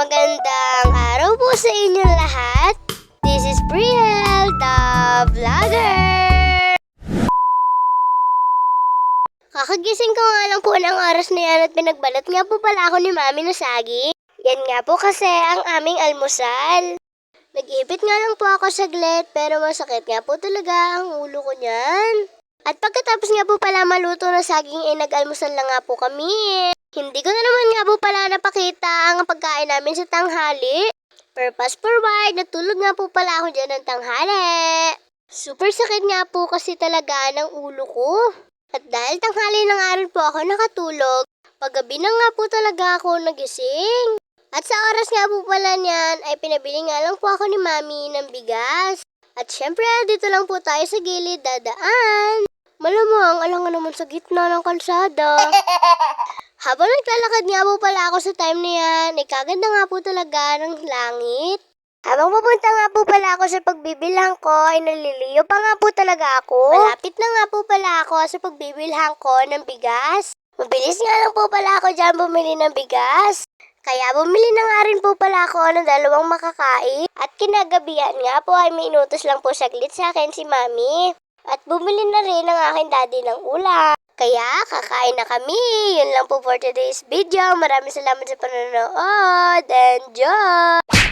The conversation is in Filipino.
Magandang araw po sa inyong lahat. This is Brielle, the vlogger. Kakagising ko nga lang po ng oras na yan at pinagbalat nga po pala ako ni Mami na saging. Yan nga po kasi ang aming almusal. Nag-ipit nga lang po ako saglit pero masakit nga po talaga ang ulo ko niyan. At pagkatapos nga po pala maluto na saging ay nag-almusal lang nga po kami. Hindi ko na naman nga po pala napakita ang pagkain namin sa tanghali. Purpose forward, natulog nga po pala ako dyan ng tanghali. Super sakit nga po kasi talaga ng ulo ko. At dahil tanghali na nga rin po ako nakatulog, paggabi na nga po talaga ako nagising. At sa oras nga po pala niyan ay pinabili nga lang po ako ni Mami ng bigas. At syempre dito lang po tayo sa gilid dadaan. Malamang alangan naman sa gitna ng kalsada. Habang naglalakad nga po pala ako sa time na yan, ay kaganda nga po talaga ng langit. Habang papunta nga po pala ako sa pagbibilhan ko, ay naliliyo pa nga po talaga ako. Malapit na nga po pala ako sa pagbibilhan ko ng bigas. Mabilis nga lang po pala ako dyan bumili ng bigas. Kaya bumili na nga rin po pala ako ng 2 makakain. At kinagabihan nga po ay may inutos lang po saglit sa akin si Mami. At bumili na rin ang aking daddy ng ulam. Kaya kakain na kami. Yun lang po for today's video. Maraming salamat sa panonood. Enjoy!